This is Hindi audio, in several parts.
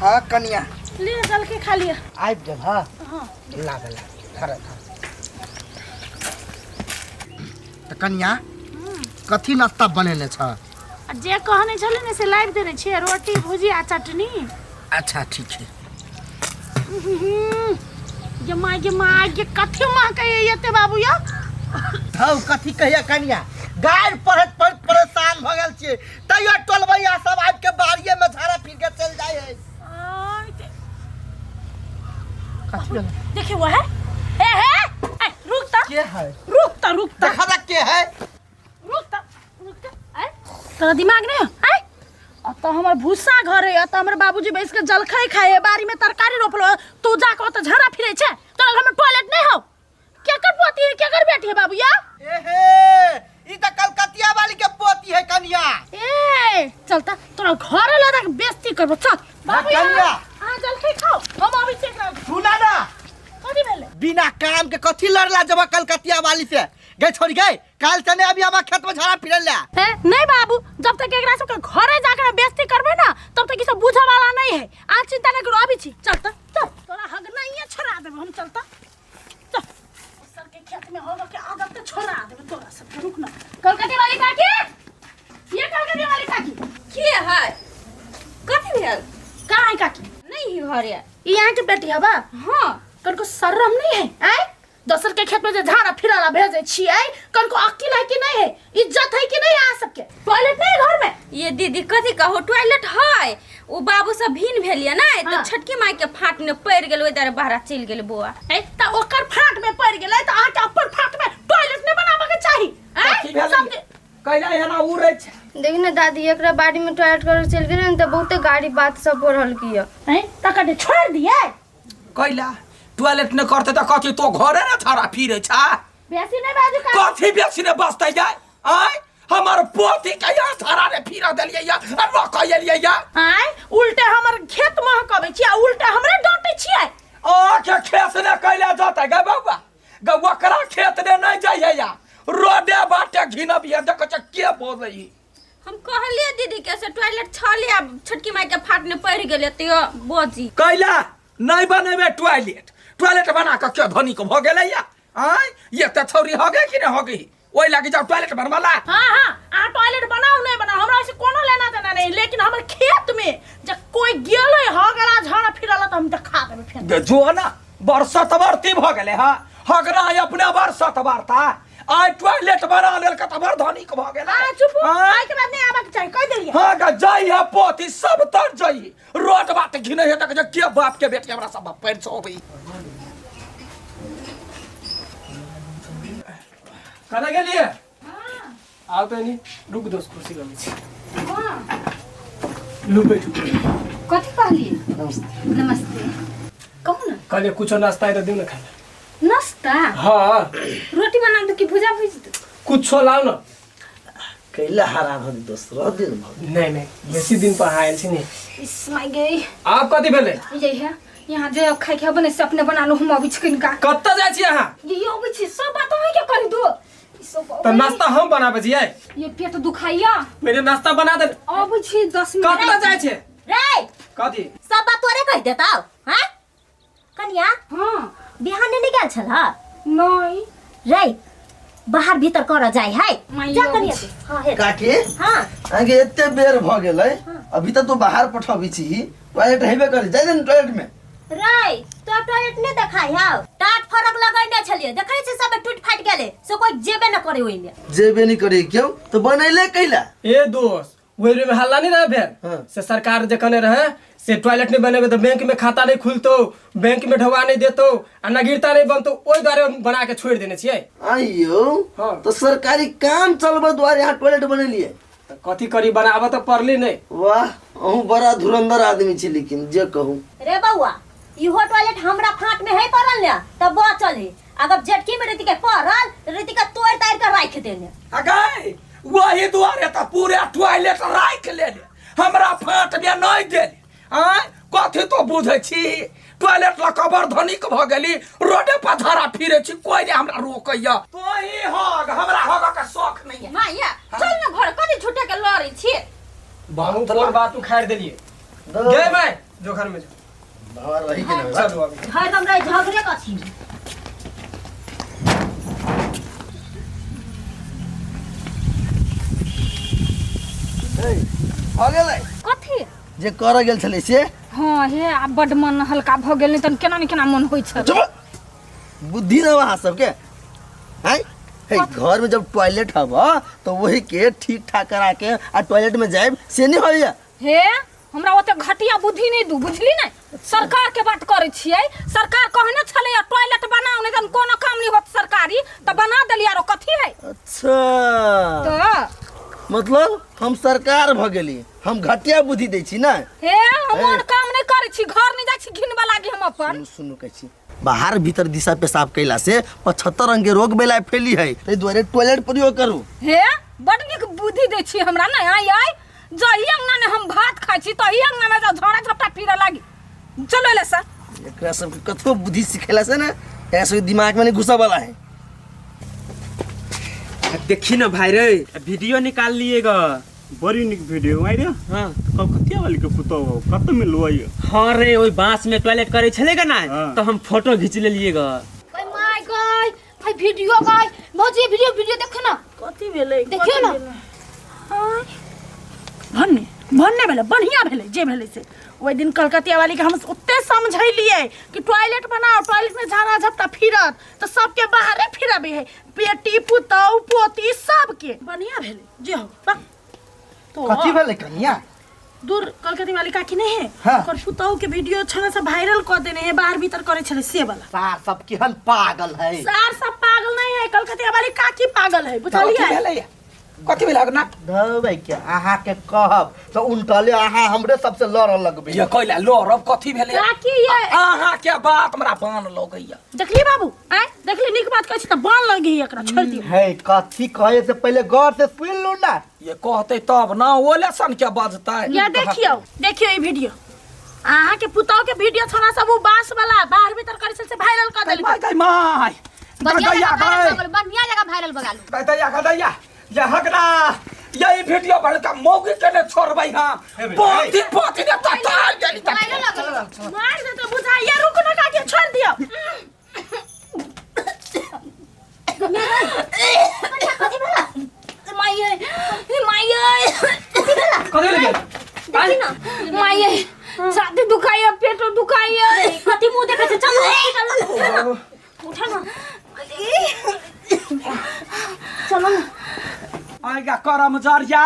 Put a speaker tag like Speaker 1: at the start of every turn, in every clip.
Speaker 1: हाँ कनिया
Speaker 2: ले चल के खा लिया
Speaker 1: आइब गेल हाँ
Speaker 2: हाँ
Speaker 1: लागल धर तो कनिया कथी नाश्ता बनेने छ
Speaker 2: जे कहने छले ने से लाइव देने छे रोटी भुजिया चटनी।
Speaker 1: अच्छा ठीक है
Speaker 2: ये माय के कथी मां कहे येते बाबू या
Speaker 1: हौ कथी कहिया कनिया गाय पढ़त परेशान भ गेल छियै तैयो टोलबैया सब आबि के बाड़िए में झाड़ा फिर के चल जाय है कथी
Speaker 2: देखे वो है ए रुक ता
Speaker 1: के है
Speaker 2: रुक ता
Speaker 1: देखा जा के है
Speaker 2: रुक ता ए तोरा दिमाग नहीं है तो हमर भूसा घर है तो हमर बाबूजी बैठ के जलखै खाए बारी में तरकारी रोपलो तू जाके त झरा फिरे छे तोरा घर में टॉयलेट नहीं हो क्या कर पोती है क्या कर बेटी है बाबूया
Speaker 1: एहे ई त कलकतिया वाली के पोती है कनिया
Speaker 2: ए चलता तोरा घर ला तक बेइज्जती करबो चल बाबूया
Speaker 1: कनिया
Speaker 2: आ जलखै खाओ हम अभी चेक कर
Speaker 1: सुना ना
Speaker 2: कथी भेले
Speaker 1: बिना काम के कथी लड़ला जब कलकतिया वाली से गए छोड़ गए काल चने अभी हम खेत में झाड़ा फिर ले
Speaker 2: नहीं बाबू जब तक एकरा सब के घरे जाकर बेइज्जती करबे ना तब तक ई सब बुझे वाला नहीं है आज चिंता नहीं करो अभी छी चलता चल तोरा हग नहीं है छोड़ा देबो हम चलता चल सर के खेत में होगा के आदत तो छोड़ा देबो तोरा सब रुक ना कलकतिया वाली काकी ये कलकतिया वाली काकी
Speaker 3: के है कथी भेल
Speaker 2: कहां है काकी
Speaker 3: नहीं घर है
Speaker 2: ई यहाँ के बेटी हबा
Speaker 3: हां
Speaker 2: कनको शर्म नहीं है आय दोसर के खेत में जे झाड़ा फिराला भेजे छियै कनको अक्ल है कि नहीं है इज्जत है कि नहीं आ सबके टॉयलेट नहीं है घर में
Speaker 3: ये दीदी कथी कहो टॉयलेट है ओ बाबू सब भीन भेलिए ना
Speaker 2: हाँ।
Speaker 3: तो छटकी माई के फाट ने पड़ गेल ओइ दर बाहर चल गेल बुआ
Speaker 2: ए त ओकर फाट में पड़ गेलै त आके अपन फाट में टॉयलेट नहीं बनाबे के चाही
Speaker 1: कथी कैला एना उड़ै छै
Speaker 4: देखी ना दादी एकरा बाड़ी में टॉयलेट कर चल गेल न त बहुते गाड़ी बात सब पढ़ल किया
Speaker 2: हैं तकटे छोड़ दिए
Speaker 5: कैला टॉयलेट न करते त कथी तो घरे न छाड़ा फिरे छा
Speaker 2: बेसी नहीं बाजू का
Speaker 5: कथी बेसी न बसते जाय आय हमर पोती के यहाँ छाड़ा रे फिर देलिए या न कहलिए या
Speaker 2: आय उल्टे हमर खेत महकबे छी आ उल्टे हमरे डांटे छियै
Speaker 5: आ के खेत न कैला जाते गे बाबा गे ओकरा खेत ने नहीं जाइए या रोडे बाटे घिना बिया देख छ के बोलई
Speaker 3: हम कहलिए दीदी के से टॉयलेट छलिया छटकी माई के फाट ने पड़ गेल त बोजी
Speaker 5: कैला नहीं बनेबे टॉयलेट बना के के धनी को भ गेलै या आय ये त छौरी हो गई कि न हो गई ओइ लागी जाओ टॉयलेट बनवाला
Speaker 2: हां आ टॉयलेट बनाओ नहीं बनाओ हमरा से कोनो लेना देना नहीं लेकिन हमर खेत में जब कोई गेलै हगला झाड़ा फिरला त हम दिखा देबे फेर
Speaker 5: जो ना बरसत बरती भ गेले हा हगरा अपने बरसत बरता आय टॉयलेट बना लेल के त धनी को भ गेला
Speaker 2: आ चुप आय के बाद नहीं आबक चाहिए कह देलिए
Speaker 5: हां ग जाई है पोती सब तर जाई रोड बाटे घिने हे तक के बाप के बेटी हमरा सब पैर छो होई
Speaker 6: कना गेलिए आओ तो नहीं रुक दोस्त कुर्सी लगे छी लू बैठू
Speaker 3: कथी कहलिए नमस्ते कहू ना
Speaker 6: कहलिए कुछ नाश्ता है तो दियो ना खाना
Speaker 3: नाश्ता
Speaker 6: हाँ
Speaker 3: रोटी बना दो कि भुजा भुज दो
Speaker 6: कुछ लाओ ना
Speaker 1: कैला हरा भरी दोसरो दिन भ
Speaker 6: नहीं बेसी दिन पर आयल छी नहीं
Speaker 3: इस माय गई
Speaker 6: आप कथी भेले
Speaker 3: ये है यहाँ जे खाई खाए बने से अपने बना लो हम अभी चिकन का
Speaker 6: कत्ता जाय छी अहाँ
Speaker 3: ये अभी छी सब बात है क्या कर दो
Speaker 6: तो नाश्ता हम बनाबे छियै
Speaker 3: ये पेट दुखाइया
Speaker 6: मेरे नाश्ता बना दे
Speaker 3: अभी छी 10 मिनट
Speaker 6: कत्ता जाय छी
Speaker 7: रे
Speaker 6: कथी
Speaker 7: सब बात तोरे कह देता हैं कन्या
Speaker 3: हां
Speaker 7: बिहान नहीं गेल छल हा
Speaker 3: नहीं
Speaker 7: रे बाहर भीतर कर जाय है
Speaker 3: माई
Speaker 7: जा
Speaker 3: अबै
Speaker 7: कनिया
Speaker 3: छी।
Speaker 7: हां हे
Speaker 1: काकी
Speaker 7: हां
Speaker 1: आगे एते बेर भ गेलै अभी तक तू बाहर पठबी छी टॉयलेट हेबे करे जाय न टॉयलेट में
Speaker 7: रे तो टॉयलेट नहीं देखाई हां टाट फरक लगैने छलिए देखै छै सब टूट फाट गेले से कोई जेबे न करे ओइ में
Speaker 1: जेबे नहीं करे क्यों तो बनैले कैला
Speaker 6: ए दोस्त वेरे में हल्ला नहीं रहे भेल
Speaker 1: हाँ।
Speaker 6: से सरकार जे कने रहे से टॉयलेट नहीं बनेबे तो बैंक में खाता नहीं खुलतो बैंक में ढवा नहीं देतो आ नागरिकता नहीं बनतो ओइ द्वारे बना के छोड़ देने छियै
Speaker 1: आइयो
Speaker 6: हाँ।
Speaker 1: तो सरकारी काम चलबे द्वारे यहाँ टॉयलेट बनेलिए
Speaker 6: तो कथी करी बनाबे तो पड़ली नहीं
Speaker 1: वाह अहूँ बड़ा धुरंधर आदमी छी लेकिन जे कहूँ
Speaker 7: रे बउआ इहो टॉयलेट हमरा फाट में है परल ने तब बचल है अगर जेठकी में रीति के परल रीति का तोड़ ताड़ के राख देने
Speaker 5: अगै वही दुआरे त पूरे टॉयलेट राख लेले हमरा फाट में नहीं देले आय कथी तो बुझै छी टॉयलेट ल कबर धनिक भ गेली रोडे पर धारा फिरे छी कोई ने हमरा रोकैया तो ही हग हमरा हग के शौक नहीं है
Speaker 3: माया चल ना घर कथी छुटे के लड़ी छी
Speaker 6: बहुत बड़ बात उखाड़ देलिए गे मैं जो घर में जो
Speaker 1: बाबा रही के ना
Speaker 6: चलो अभी
Speaker 7: हर हमरा झगड़े कथी
Speaker 1: हो गेलै
Speaker 2: कथी
Speaker 1: जे कर गेल छलै से
Speaker 2: हाँ हे आ बड मन हल्का भ गेल नहीं तन केना न केना मन होई छ
Speaker 1: चुप बुद्धि ना वहाँ सबके हैं हे घर में जब टॉयलेट हब तो वही के ठीक ठाक करा के आ टॉयलेट में जाए से नहीं होइया
Speaker 2: हे हमरा ओते घटिया बुद्धि नहीं दू बुझली नहीं सरकार के बात करे छियै सरकार कहने छले टॉयलेट बनाओ नहीं तन कोनो काम नहीं होत सरकारी त बना देलिया रो कथी है
Speaker 1: अच्छा
Speaker 2: तो
Speaker 1: मतलब हम सरकार भ गेली हम घटिया बुद्धि दै छी ना
Speaker 2: हे हम काम नहीं करे छी घर नहीं जाय छी घिनबा लागी हम अपन
Speaker 1: सुनु कहै छी बाहर भीतर दिशा पेशाब कैला से 75 रंग के रोग बेला फैली है तै दुआरे टॉयलेट प्रयोग करू
Speaker 2: हे बड निक बुद्धि दै छी हमरा नहीं आई आई जही अंगना ने हम भात खाइ छी तही अंगना में झोड़ा झपटा फिरे लागी चलो ले सा
Speaker 1: एकरा सब के कतो बुद्धि सिखेला से ना ऐसे दिमाग में नहीं घुसा वाला है
Speaker 8: देखी ना भाई रे वीडियो निकाल लिएगा
Speaker 9: बड़ी निक वीडियो आई रे
Speaker 8: हाँ
Speaker 9: कलकतिया वाली के पुतो कत में लो आई
Speaker 8: हाँ रे वही बांस में टॉयलेट करे छलेगा ना
Speaker 9: हाँ।
Speaker 8: तो हम फोटो खींच ले लिएगा
Speaker 4: ओए माय गॉड भाई वीडियो गाय भौजी वीडियो देखो ना
Speaker 2: कथी भेलै
Speaker 4: देखियो ना
Speaker 2: हां भन्ने भन्ने भेलै बढ़िया भेलै जे भेलै से ओइ दिन कलकतिया वाली के हम ओते समझैलिए कि टॉयलेट बनाओ टॉयलेट में झाड़ा झपटा फिरत तो सबके बाहरे फिरबे है बेटी पुतौ पोती सबके बढ़िया भेलै जे हो तो
Speaker 1: कथी भेलै कनिया
Speaker 2: दूर कलकतिया वाली काकी नहीं है
Speaker 1: हाँ।
Speaker 2: ओकर पुतौ के वीडियो छने से वायरल कर देने है बाहर भीतर करे छले से वाला
Speaker 1: सार सब केहन पागल है
Speaker 2: सार सब पागल नहीं है कलकतिया वाली काकी पागल है बुझलिए
Speaker 5: कथी भेल ना
Speaker 1: धौ भाई के आहा के कहब तो उनटले आहा हमरे सबसे लड़ लगबे
Speaker 5: ये कहला लोरब कथी भेले
Speaker 2: काकी ये
Speaker 5: आहा के बात हमरा बान लगैया
Speaker 2: देखली बाबू आय देखली निक बात कहै छी त बान लगी एकरा छोड़ दियो
Speaker 1: है कथी कहे से पहले गौर से सुन लो ना
Speaker 5: ये कहते तब ना ओले सन के बजतै
Speaker 2: या देखियो ई वीडियो आहा के पुतौ के वीडियो छोड़ा सब वो बांस वाला बाहर भीतर करे से वायरल कर देली
Speaker 5: माय माय
Speaker 4: बढ़िया जगह वायरल बगालू
Speaker 5: दैया गदैया ये हगना यही वीडियो बड़का मौगी के ने छोड़बै हां पोती पोती ने तताल गेली त
Speaker 2: मार दे तो बुझा ये रुक ना काकी छोड़ दियो माये
Speaker 6: कथी लगे
Speaker 2: देखी ना माये छाती दुखाई पेट दुखाई कथी मुंह देखे छै चल हॉस्पिटल उठा ना चलो ना
Speaker 5: आइगा करम जरिया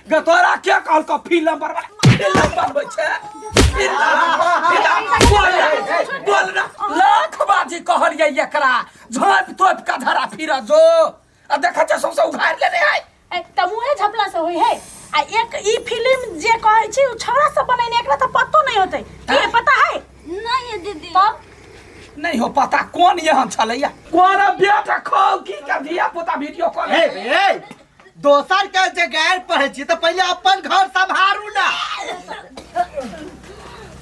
Speaker 5: गतोरा के कहल को फिल्म बनबै छै बोल ना लाख बाजी कहलिए एकरा झोप तोप का धरा फिर जो आ देखा छै सब उघार लेने है
Speaker 2: त मुहे झपला से होई है आ एक ई फिल्म जे कहै छी उ छौड़ा सब बनेने एकरा त पतो नहीं होतै के पता है
Speaker 3: नहीं है दीदी
Speaker 2: तब
Speaker 5: नहीं हो पता कौन यहाँ छलैया कौन बेटा खौ की का दिया पोता वीडियो कॉल
Speaker 1: ए दोसर के जे गैर पढ़े छी तो पहले अपन घर संभारू ना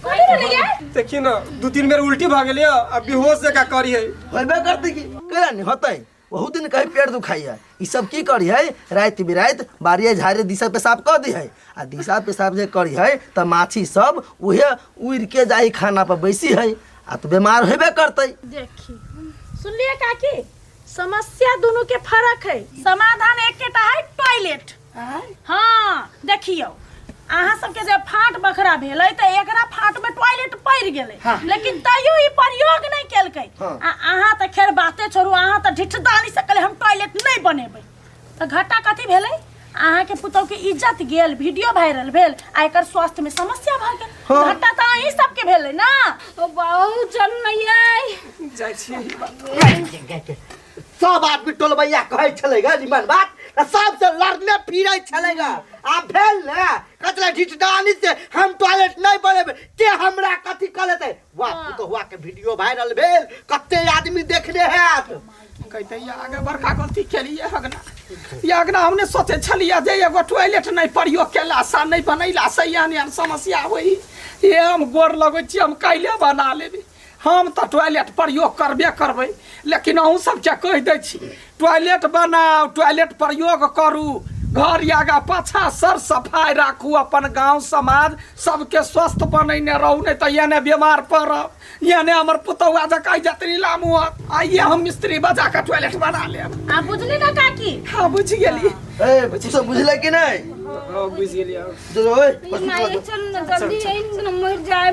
Speaker 2: कथी बोलिए
Speaker 6: देखिए ना 2-3 बेर उल्टी भ गेलै अब बेहोश जका करी है
Speaker 1: होबे करते की केला नहीं होतै बहुत दिन कहीं पेट दुखाई है ई सब की करी है रात बिरात बारिये झारे दिशा पेशाब कर दी है आ दिशा पेशाब जे करी है त माछी सब उहे उड़ के जाई खाना पर बैसी है आ तो बीमार होबे करते
Speaker 2: देखी सुनलिए काकी समस्या दोनों के फर्क है समाधान एकेटा है टॉयलेट हाँ देखियो अहाँ सबके जे फाट बखरा भेलै त एकरा फाट में टॉयलेट पड़ गेलै लेकिन तैयो ई प्रयोग नहीं केलकै आ अहाँ त खैर बाते छोड़ू अहाँ त ढिठदानी से कहले हम टॉयलेट नहीं बनेबै त घाटा कथी भेलै अहाँ के पुतौ के इज्जत गेल वीडियो वायरल भेल आ एकर स्वास्थ्य में समस्या भ गेल घाटा त अहीं सबके भेलै ना ओ बहुत जन नहीं
Speaker 6: जाइ छी
Speaker 1: सब आदमी टोलबैया कहै छलेगा निमन बात सबसे लड़ने फिरे छलेगा आ भेल ने कतला ढिठदानी से हम टॉयलेट नहीं बनेबे के हमरा कथी क लेतै वाह तो हुआ के वीडियो वायरल भेल कते आदमी देखले हैत
Speaker 5: कहते ये आगे बड़का गलती केलिए हगना ये हगना हमने सोचे छलिए जे एगो टॉयलेट नहीं प्रयोग केला सा नहीं बनैला से यानी समस्या होई ये हम गोर लगै छी हम काइले बना लेबे हम तो टॉयलेट प्रयोग करबे करबै, लेकिन अहूँ सबके कहि दै छी टॉयलेट बनाओ, टॉयलेट प्रयोग करू, घर आगा पाछा सर सफाई राखू, अपन गांव समाज सबके स्वस्थ बनैने रहू, नहीं तो याने बीमार पड़ब, याने हमर पुतौआ जकाई जतरी लामू आइए हम मिस्त्री बजा के टॉयलेट बना लेब।
Speaker 2: आप बुझली ना काकी?
Speaker 5: हाँ बुझ गेली।
Speaker 1: ए बच्चा बुझले कि नहीं?
Speaker 6: बुझ गेलियै।
Speaker 1: चलो ओए
Speaker 4: चल ना जल्दी मर जाए।